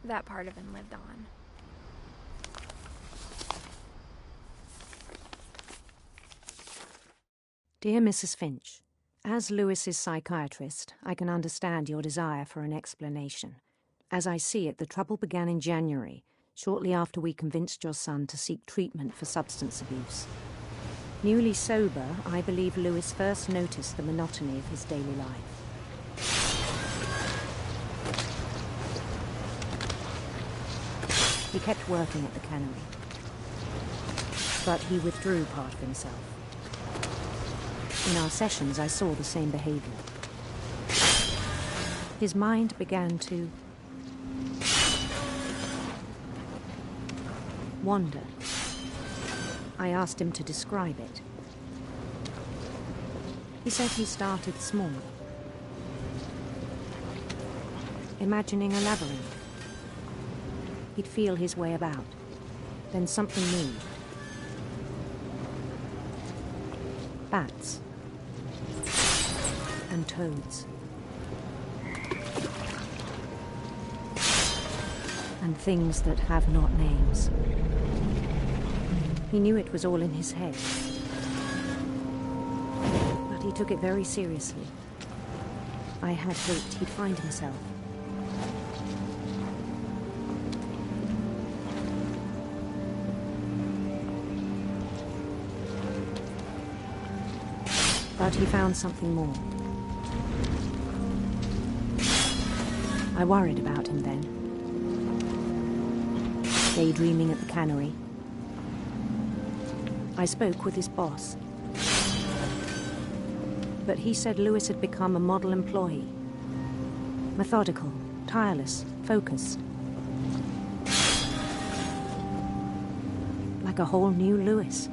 that part of him lived on. Dear Mrs. Finch, as Lewis's psychiatrist, I can understand your desire for an explanation. As I see it, the trouble began in January, shortly after we convinced your son to seek treatment for substance abuse. Newly sober, I believe Lewis first noticed the monotony of his daily life. He kept working at the cannery, but he withdrew part of himself. In our sessions, I saw the same behavior. His mind began to wander. I asked him to describe it. He said he started small, imagining a labyrinth. He'd feel his way about. Then something moved. Bats and toads and things that have not names. He knew it was all in his head, but he took it very seriously. I had hoped he'd find himself. But he found something more. I worried about him then. Daydreaming at the cannery. I spoke with his boss. But he said Lewis had become a model employee. Methodical, tireless, focused. Like a whole new Lewis.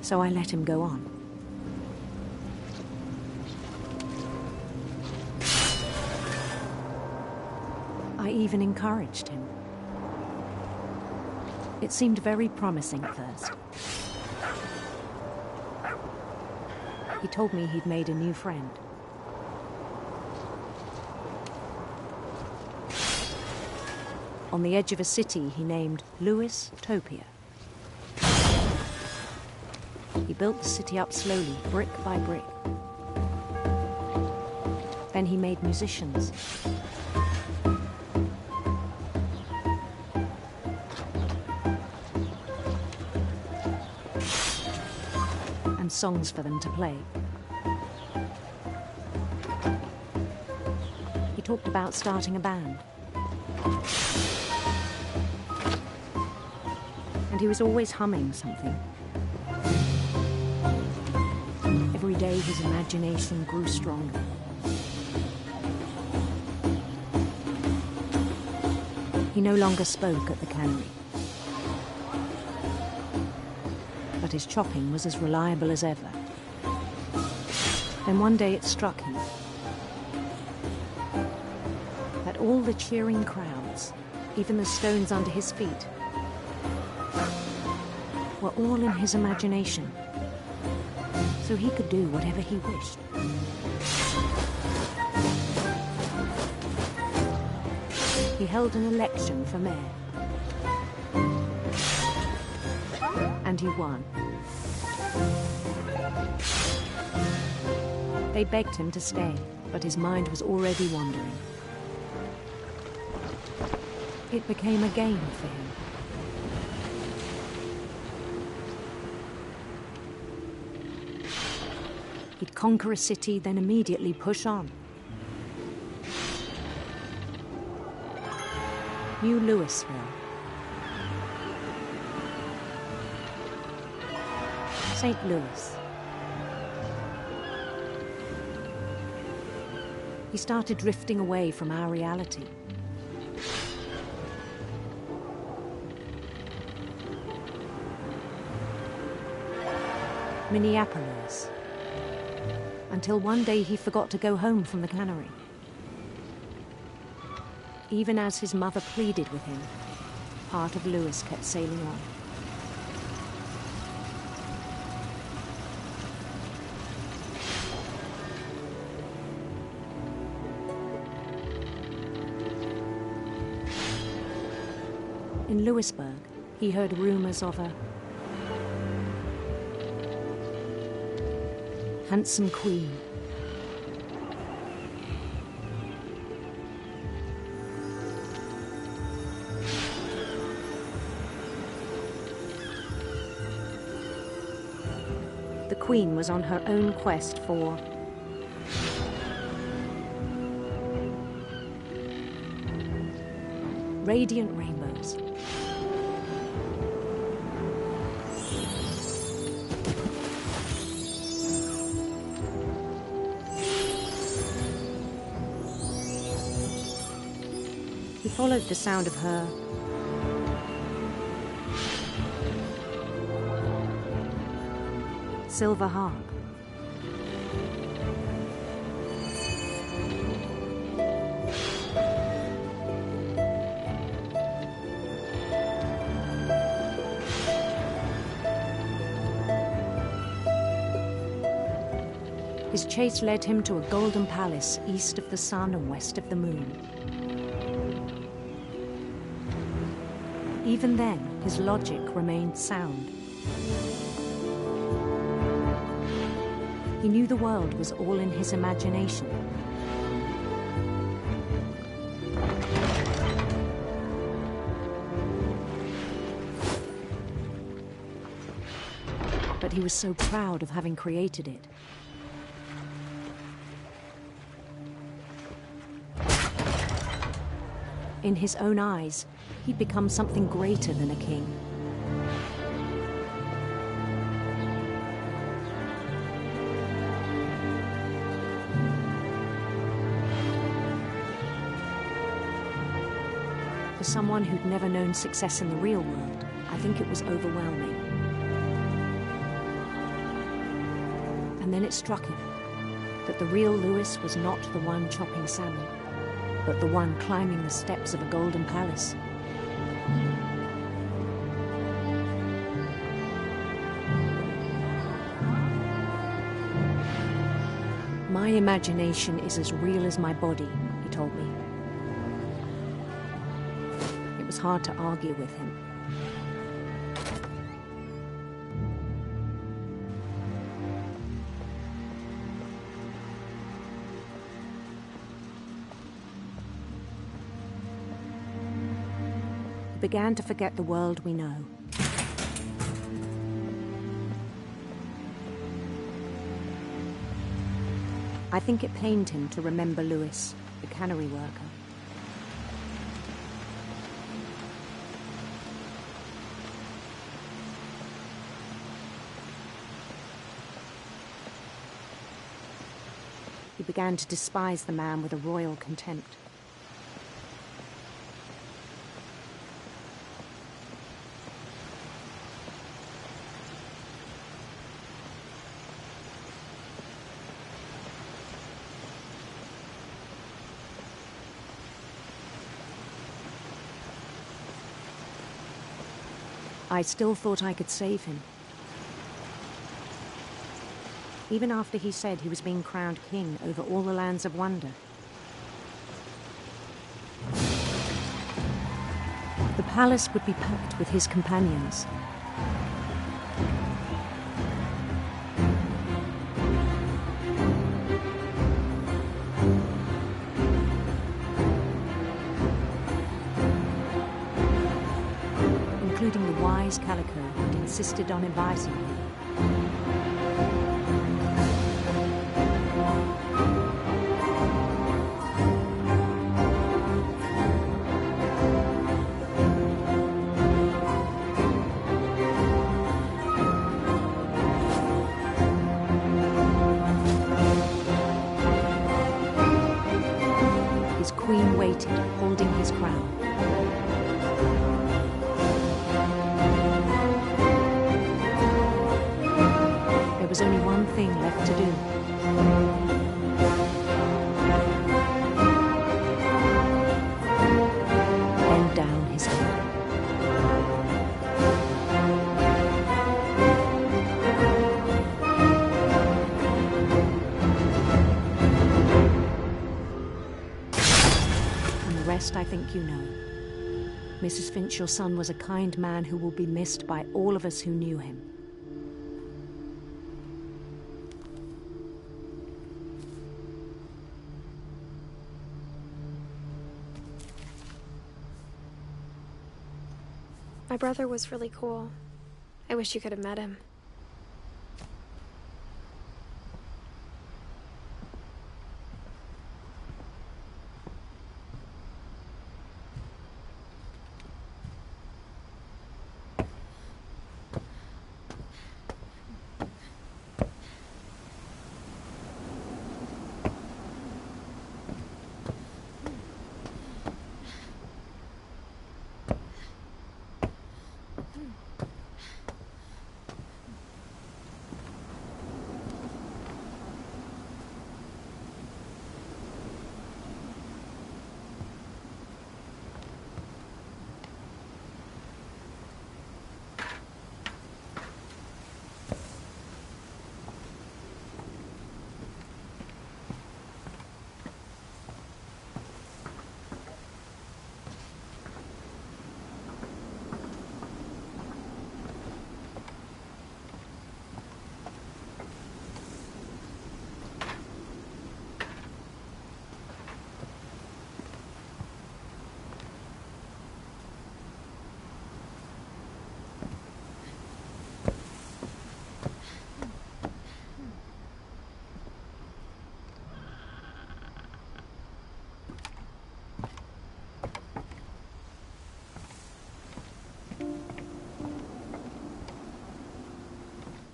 So I let him go on. I even encouraged him. It seemed very promising at first. He told me he'd made a new friend. On the edge of a city he named Lewis Topia. He built the city up slowly, brick by brick. Then he made musicians. And songs for them to play. He talked about starting a band. And he was always humming something. Every day his imagination grew stronger. He no longer spoke at the cannery. But his chopping was as reliable as ever. Then one day it struck him that all the cheering crowds, even the stones under his feet, were all in his imagination. So he could do whatever he wished. He held an election for mayor. And he won. They begged him to stay, but his mind was already wandering. It became a game for him. He'd conquer a city, then immediately push on. New Louisville. St. Louis. He started drifting away from our reality. Minneapolis. Until one day he forgot to go home from the cannery. Even as his mother pleaded with him, part of Lewis kept sailing on. In Louisburg, he heard rumors of a handsome queen. The queen was on her own quest for radiant rainbows. He followed the sound of her silver harp. His chase led him to a golden palace east of the sun and west of the moon. Even then, his logic remained sound. He knew the world was all in his imagination. But he was so proud of having created it. In his own eyes, he'd become something greater than a king. For someone who'd never known success in the real world, I think it was overwhelming. And then it struck him that the real Lewis was not the one chopping salmon, but the one climbing the steps of a golden palace. My imagination is as real as my body, he told me. It was hard to argue with him. He began to forget the world we know. I think it pained him to remember Lewis, the cannery worker. He began to despise the man with a royal contempt. I still thought I could save him. Even after he said he was being crowned king over all the lands of wonder. The palace would be packed with his companions. Including the wise Calico who'd insisted on advising me. His queen waited, holding his crown. There was only one thing left to do. Bend down his head. And the rest I think you know. Mrs. Finch, your son was a kind man who will be missed by all of us who knew him. My brother was really cool. I wish you could have met him.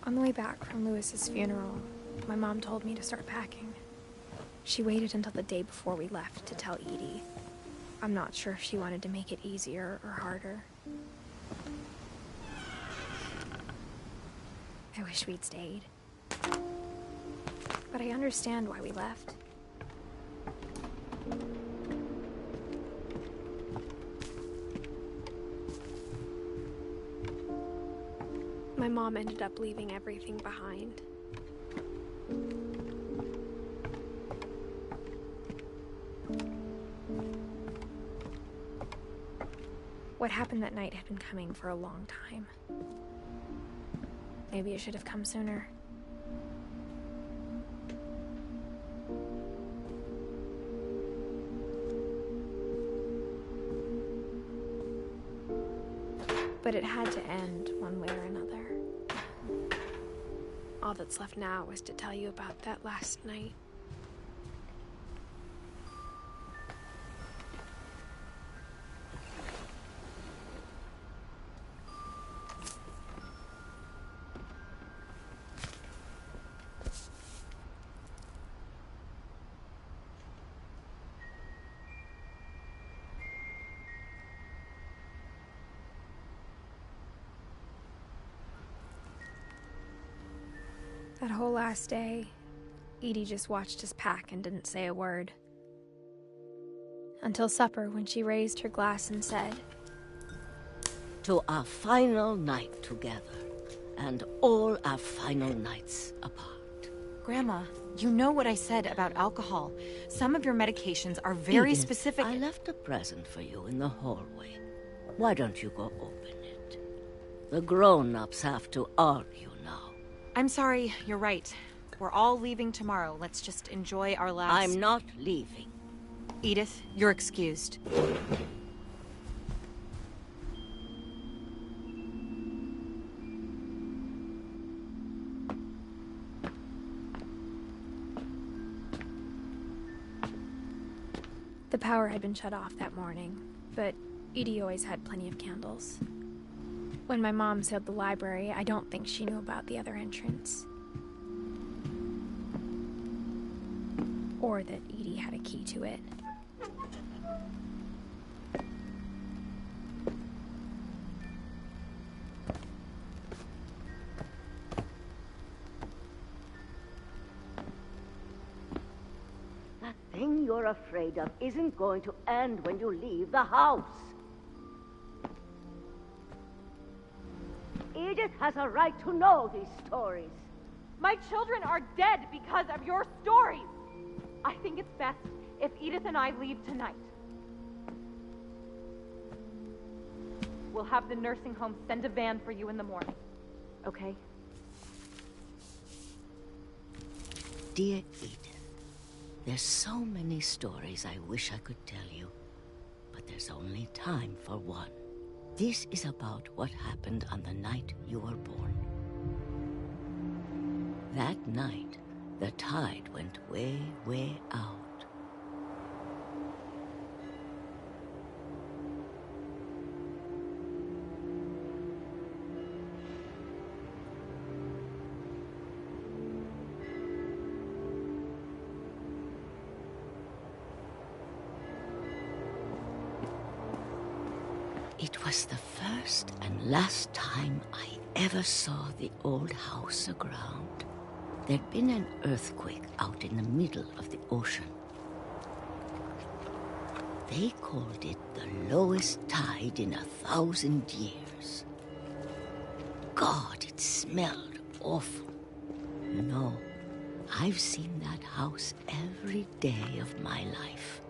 On the way back from Lewis's funeral, my mom told me to start packing. She waited until the day before we left to tell Edie. I'm not sure if she wanted to make it easier or harder. I wish we'd stayed. But I understand why we left. My mom ended up leaving everything behind. What happened that night had been coming for a long time. Maybe it should have come sooner. But it had to end one way or another. All that's left now is to tell you about that last night. That whole last day, Edie just watched us pack and didn't say a word. Until supper, when she raised her glass and said, "To our final night together, and all our final nights apart." Grandma, you know what I said about alcohol. Some of your medications are very Edith, specific. I left a present for you in the hallway. Why don't you go open it? The grown-ups have to argue now. I'm sorry, you're right. We're all leaving tomorrow. Let's just enjoy our last... I'm not leaving. Edith, you're excused. The power had been shut off that morning, but Edie always had plenty of candles. When my mom sealed the library, I don't think she knew about the other entrance. Or that Edie had a key to it. That thing you're afraid of isn't going to end when you leave the house. Edith has a right to know these stories. My children are dead because of your stories. I think it's best if Edith and I leave tonight. we'll have the nursing home send a van for you in the morning. Okay? Dear Edith, there's so many stories I wish I could tell you, but there's only time for one. This is about what happened on the night you were born. That night, the tide went way, way out. It was the first and last time I ever saw the old house aground. There'd been an earthquake out in the middle of the ocean. They called it the lowest tide in 1,000 years. God, it smelled awful. No, I've seen that house every day of my life.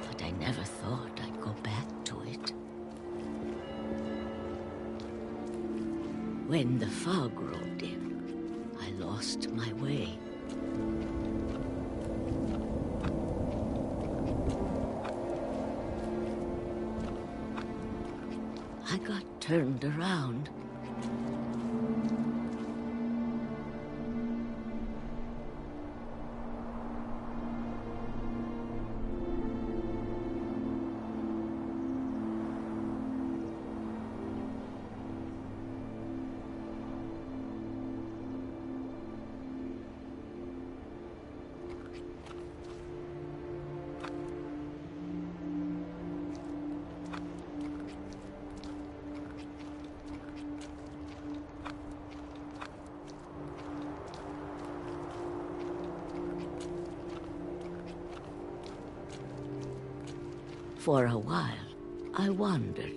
But I never thought I'd go back to it. When the fog rolled in, I lost my way. I got turned around. For a while, I wondered.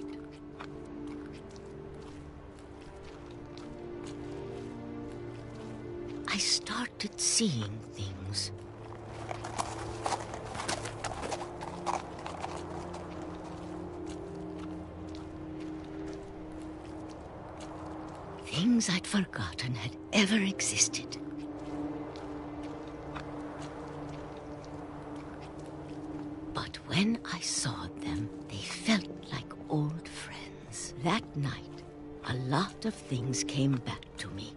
I started seeing things. Things I'd forgotten had ever existed. But when I saw them, they felt like old friends. That night, a lot of things came back to me.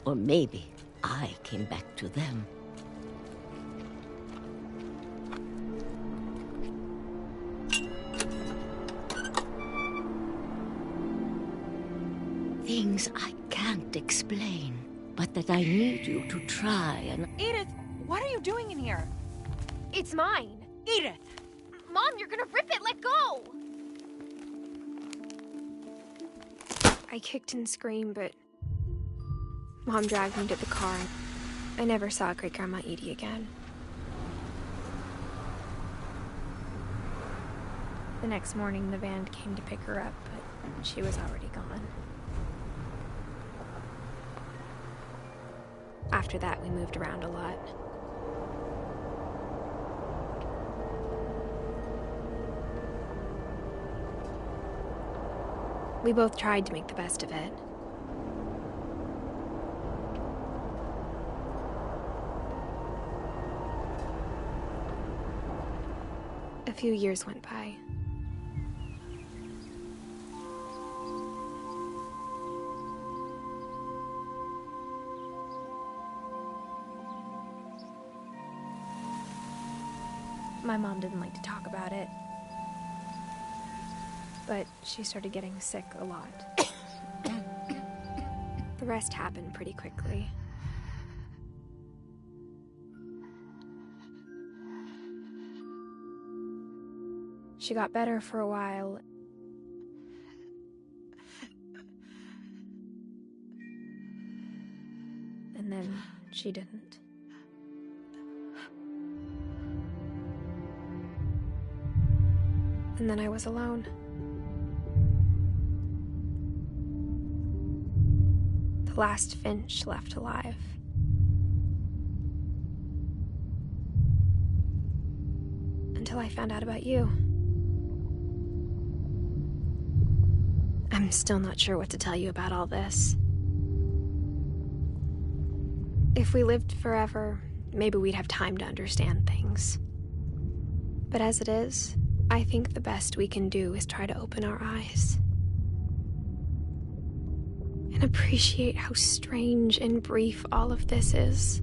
Or maybe I came back to them. Things I can't explain, but that I need you to try and... Edith, what are you doing in here? It's mine. Edith! Mom, you're gonna rip it! Let go! I kicked and screamed, but Mom dragged me to the car. I never saw Great-Grandma Edie again. The next morning, the van came to pick her up, but she was already gone. After that, we moved around a lot. We both tried to make the best of it. A few years went by. My mom didn't like to talk about it. But she started getting sick a lot. The rest happened pretty quickly. She got better for a while. And then she didn't. And then I was alone. The last Finch left alive. until I found out about you. I'm still not sure what to tell you about all this. If we lived forever, maybe we'd have time to understand things. But as it is, I think the best we can do is try to open our eyes. And appreciate how strange and brief all of this is.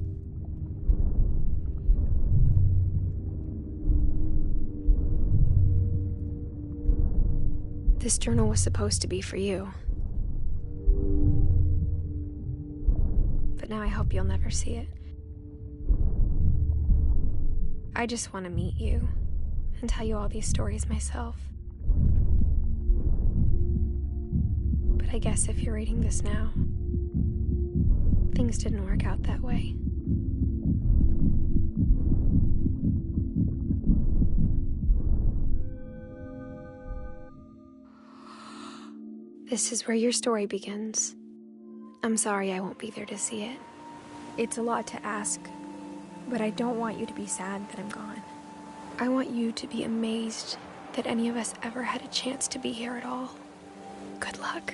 This journal was supposed to be for you. But now I hope you'll never see it. I just want to meet you and tell you all these stories myself. But I guess if you're reading this now, things didn't work out that way. This is where your story begins. I'm sorry I won't be there to see it. It's a lot to ask, but I don't want you to be sad that I'm gone. I want you to be amazed that any of us ever had a chance to be here at all. Good luck.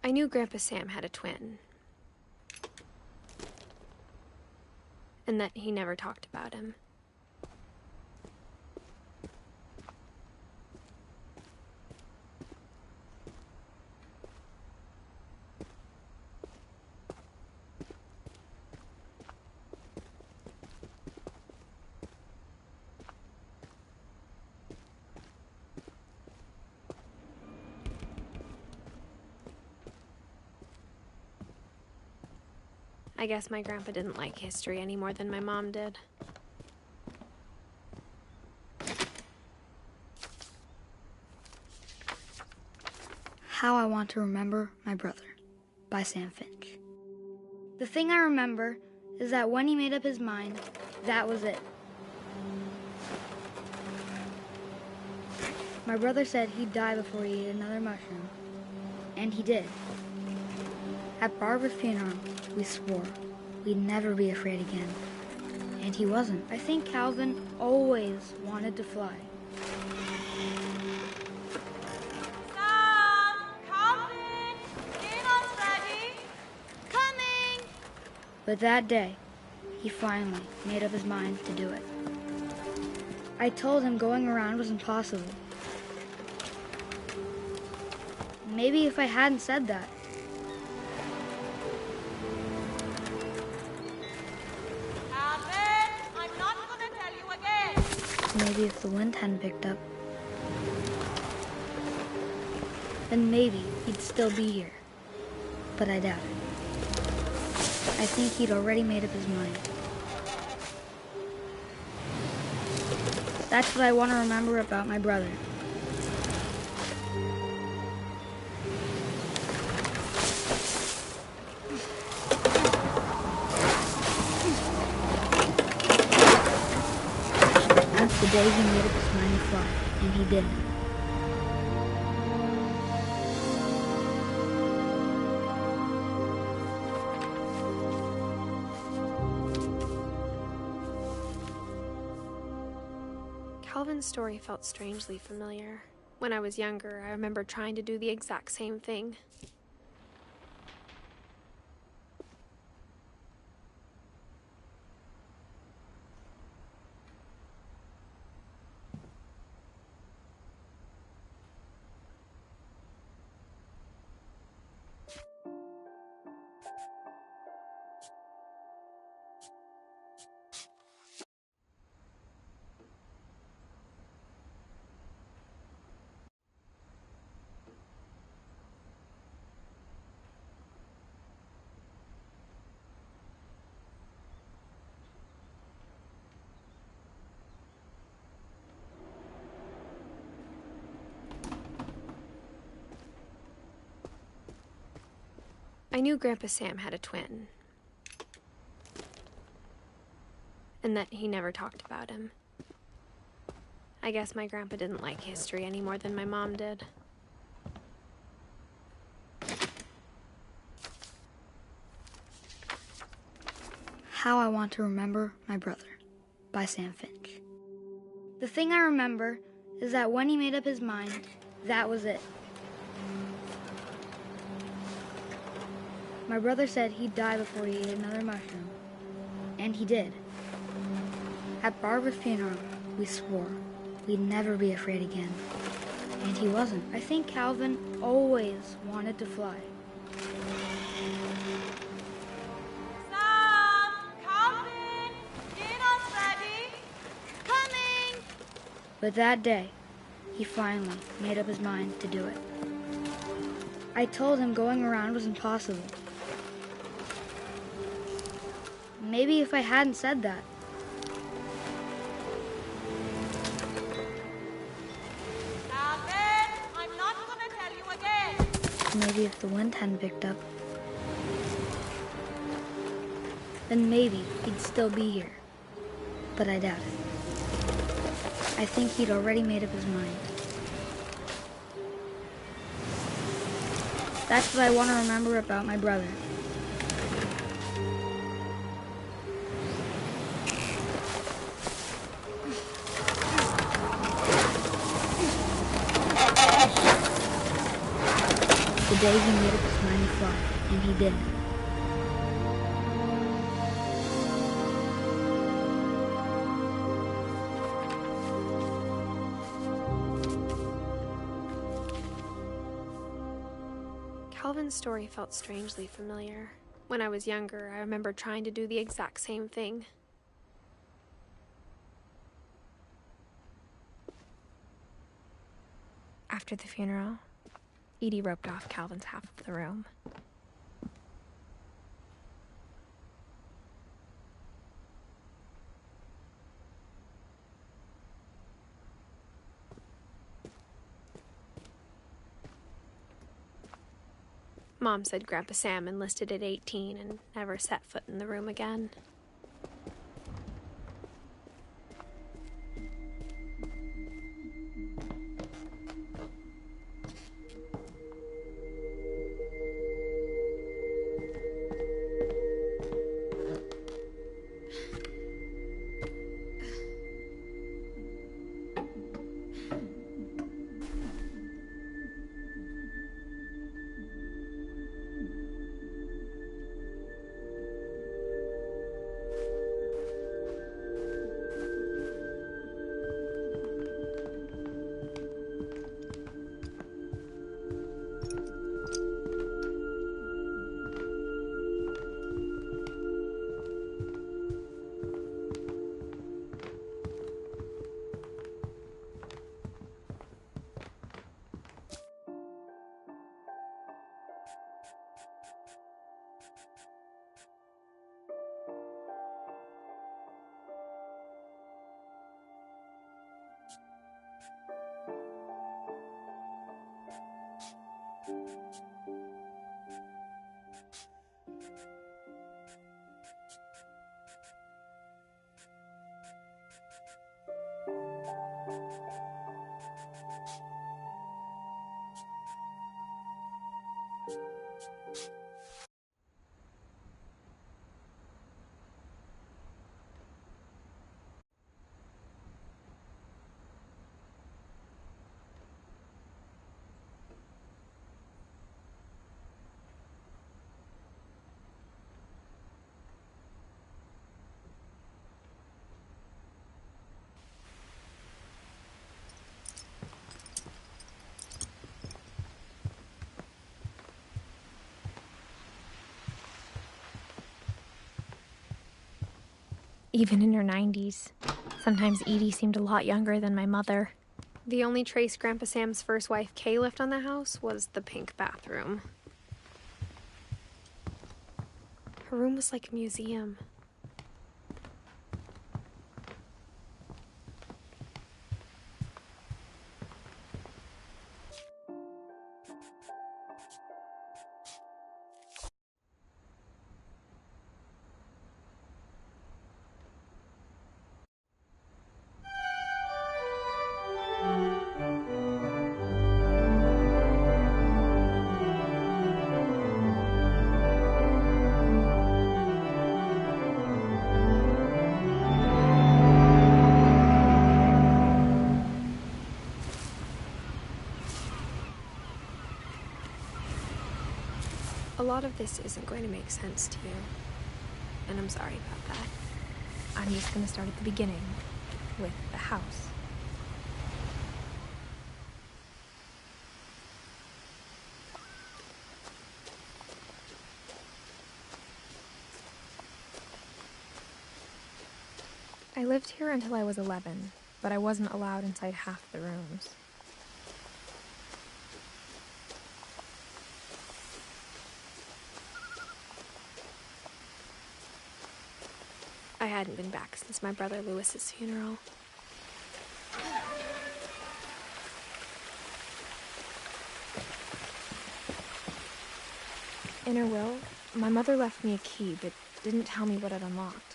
I knew Grandpa Sam had a twin. And that he never talked about him. I guess my grandpa didn't like history any more than my mom did. How I Want to Remember My Brother by Sam Finch. The thing I remember is that when he made up his mind, that was it. My brother said he'd die before he ate another mushroom. And he did. At Barbara's funeral, we swore we'd never be afraid again. And he wasn't. I think Calvin always wanted to fly. Sam! Calvin! Dinner's ready! Coming! But that day, he finally made up his mind to do it. I told him going around was impossible. Maybe if I hadn't said that, maybe if the wind hadn't picked up, then maybe he'd still be here. But I doubt it. I think he'd already made up his mind. That's what I want to remember about my brother. The day he made up his mind to fly, and he didn't. Calvin's story felt strangely familiar. When I was younger, I remember trying to do the exact same thing. I knew Grandpa Sam had a twin. And that he never talked about him. I guess my grandpa didn't like history any more than my mom did. How I Want to Remember My Brother by Sam Finch. The thing I remember is that when he made up his mind, that was it. My brother said he'd die before he ate another mushroom. And he did. At Barbara's funeral, we swore we'd never be afraid again. And he wasn't. I think Calvin always wanted to fly. Sam! Calvin! Dinner's ready! Coming! But that day, he finally made up his mind to do it. I told him going around was impossible. Maybe if I hadn't said that. Calvin, I'm not gonna tell you again. Maybe if the wind hadn't picked up, then maybe he'd still be here. But I doubt it. I think he'd already made up his mind. That's what I want to remember about my brother. The day he made up his mind to fly, and he didn't. Calvin's story felt strangely familiar. When I was younger, I remember trying to do the exact same thing. After the funeral, Edie roped off Calvin's half of the room. Mom said Grandpa Sam enlisted at 18 and never set foot in the room again. Even in her 90s, sometimes Edie seemed a lot younger than my mother. The only trace Grandpa Sam's first wife Kay left on the house was the pink bathroom. Her room was like a museum. A lot of this isn't going to make sense to you, and I'm sorry about that. I'm just going to start at the beginning, with the house. I lived here until I was 11, but I wasn't allowed inside half the rooms. I hadn't been back since my brother Lewis's funeral. In her will, my mother left me a key, but didn't tell me what it unlocked.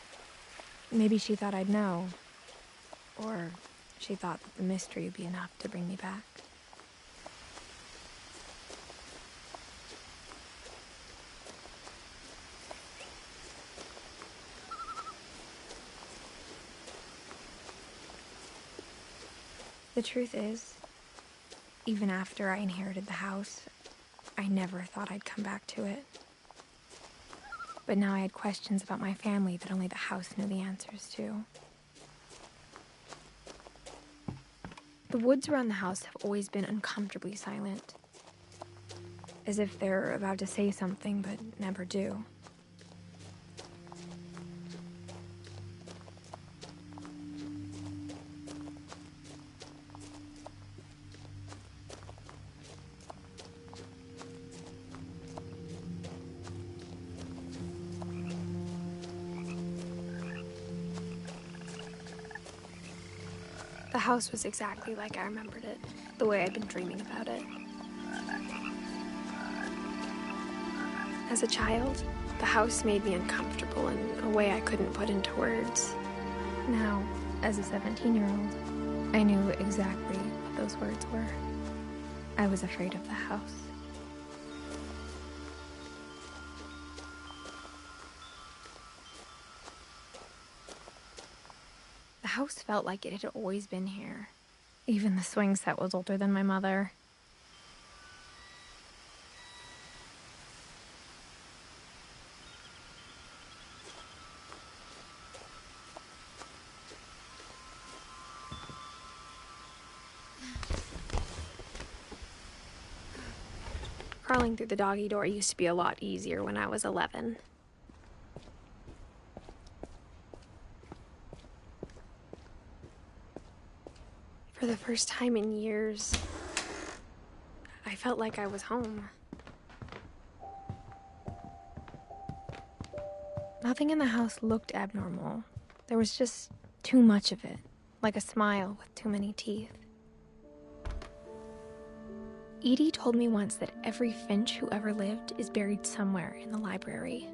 Maybe she thought I'd know, or she thought that the mystery would be enough to bring me back. The truth is, even after I inherited the house, I never thought I'd come back to it. But now I had questions about my family that only the house knew the answers to. The woods around the house have always been uncomfortably silent, as if they're about to say something but never do. The house was exactly like I remembered it, the way I'd been dreaming about it. As a child, the house made me uncomfortable in a way I couldn't put into words. Now, as a 17-year-old, I knew exactly what those words were. I was afraid of the house. The house felt like it had always been here. Even the swing set was older than my mother. Crawling through the doggy door used to be a lot easier when I was 11. For the first time in years, I felt like I was home. Nothing in the house looked abnormal. There was just too much of it, like a smile with too many teeth. Edie told me once that every Finch who ever lived is buried somewhere in the library.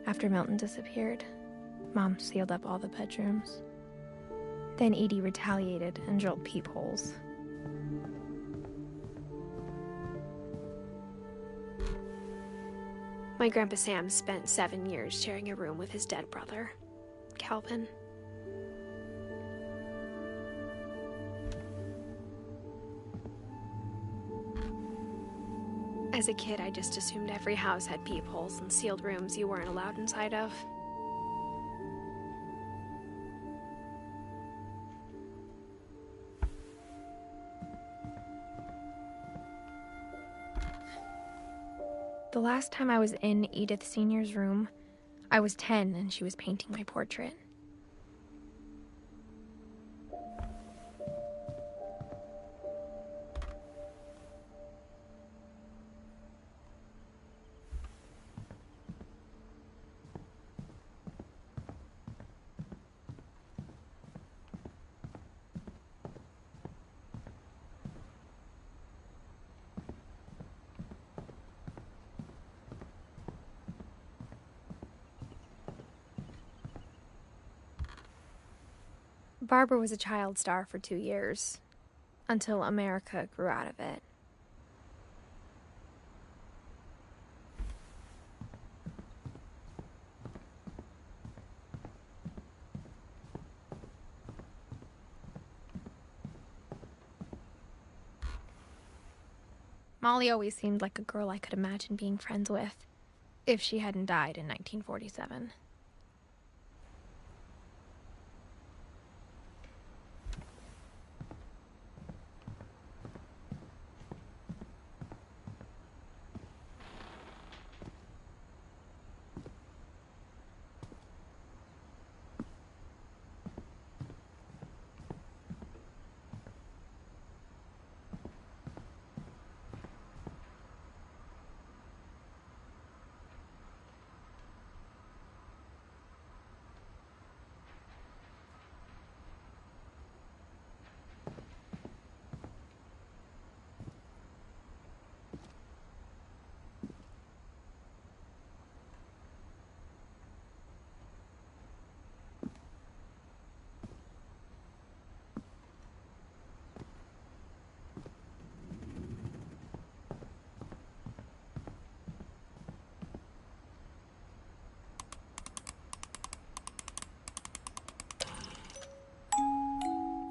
After Milton disappeared, Mom sealed up all the bedrooms. Then Edie retaliated and drilled peepholes. My Grandpa Sam spent 7 years sharing a room with his dead brother, Calvin. As a kid, I just assumed every house had peepholes and sealed rooms you weren't allowed inside of. The last time I was in Edith Sr.'s room, I was 10 and she was painting my portrait. Barbara was a child star for 2 years, until America grew out of it. Molly always seemed like a girl I could imagine being friends with, if she hadn't died in 1947.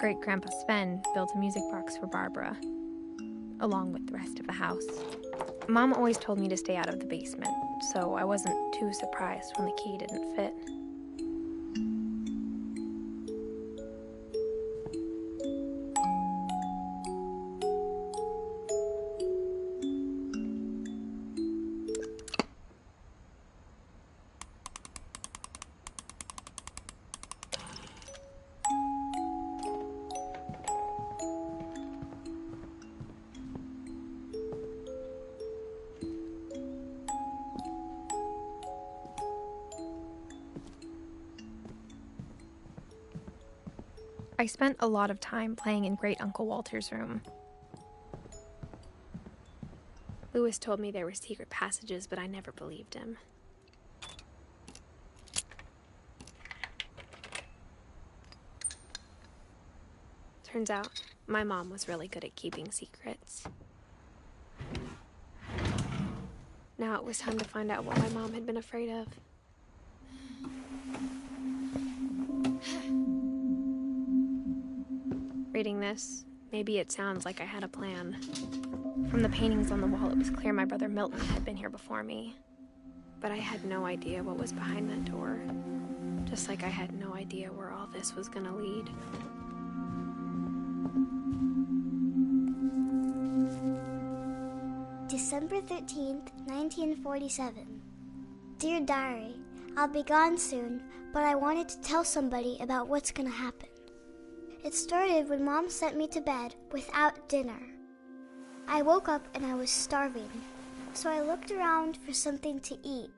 Great-Grandpa Sven built a music box for Barbara, along with the rest of the house. Mom always told me to stay out of the basement, so I wasn't too surprised when the key didn't fit. I spent a lot of time playing in Great Uncle Walter's room. Lewis told me there were secret passages, but I never believed him. Turns out, my mom was really good at keeping secrets. Now it was time to find out what my mom had been afraid of. Reading this, maybe it sounds like I had a plan. From the paintings on the wall, it was clear my brother Milton had been here before me. But I had no idea what was behind that door. Just like I had no idea where all this was gonna lead. December 13th, 1947. Dear Diary, I'll be gone soon, but I wanted to tell somebody about what's gonna happen. It started when Mom sent me to bed without dinner. I woke up and I was starving, so I looked around for something to eat.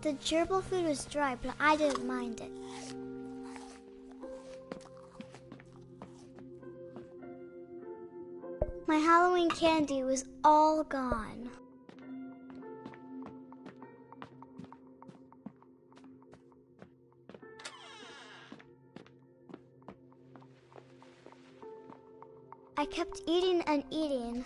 The gerbil food was dry, but I didn't mind it. My Halloween candy was all gone. I kept eating and eating.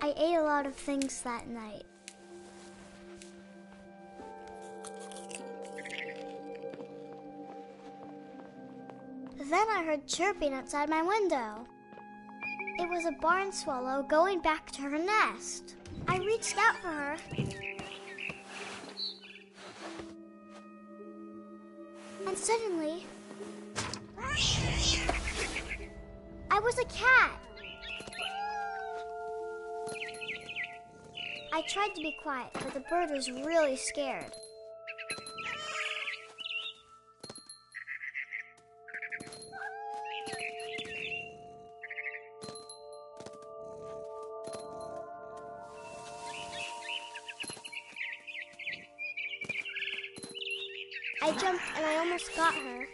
I ate a lot of things that night. Then I heard chirping outside my window. It was a barn swallow going back to her nest. I reached out for her. And suddenly, I was a cat. I tried to be quiet, but the bird was really scared. I jumped and I almost got her.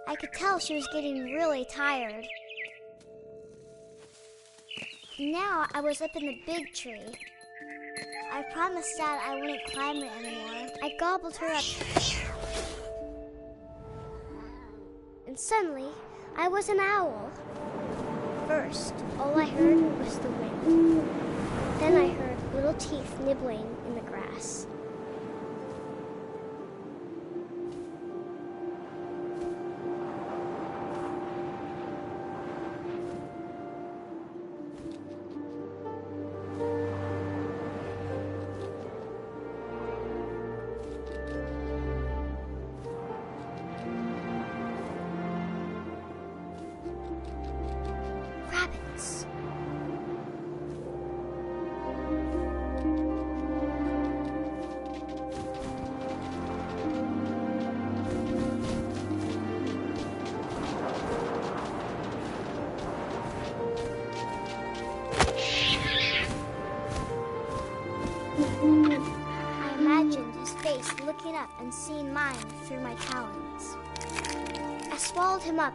I could tell she was getting really tired. Now I was up in the big tree. I promised Dad I wouldn't climb it anymore. I gobbled her up. And suddenly, I was an owl. First, all I heard was the wind. Then I heard little teeth nibbling in the grass. up and seen mine through my talons. I swallowed him up,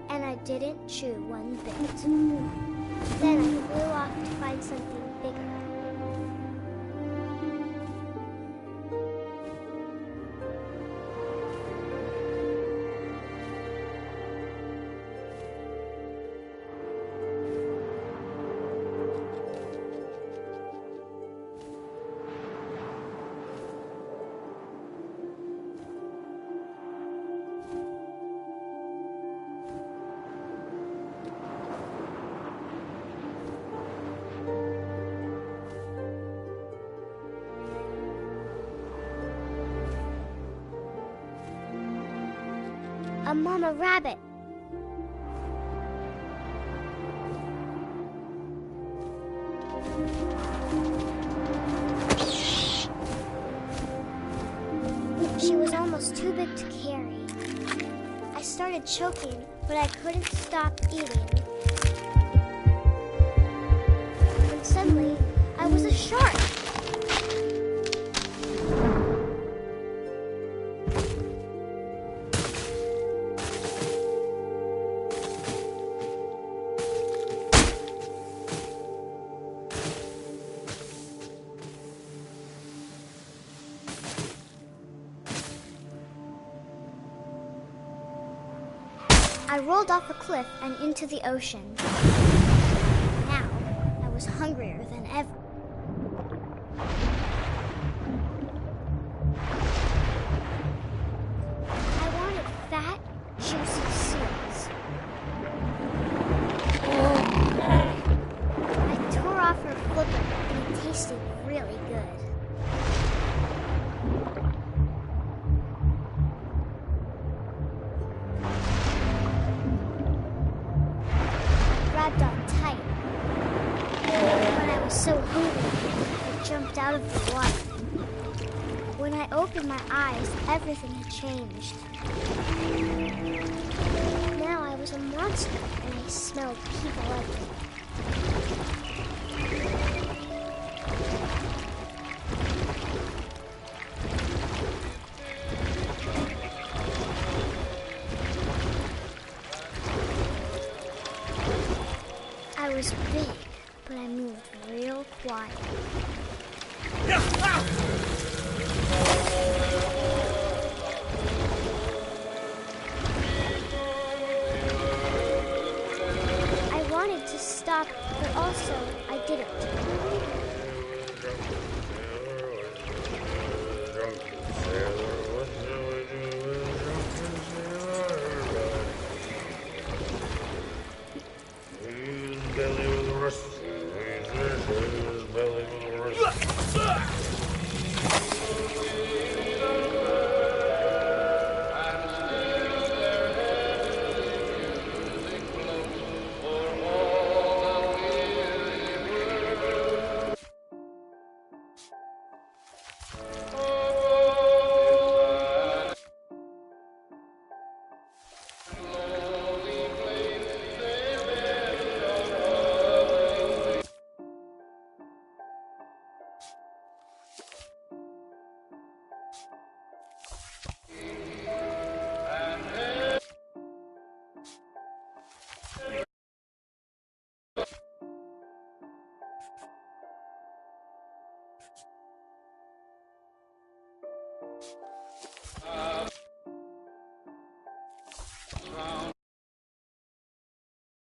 and I didn't chew one bit. Then I flew off to find something bigger. A mama rabbit. She was almost too big to carry. I started choking, but I couldn't stop eating. And suddenly, I was a shark. I rolled off a cliff and into the ocean. Now, I was hungrier than ever. I wanted fat, juicy seals. I tore off her flipper, and it tasted really good. Grabbed on tight. But I was so hungry, I jumped out of the water. When I opened my eyes, everything had changed. Now I was a monster, and I smelled people everywhere. I was big, but I moved real quiet. I wanted to stop, but also I didn't.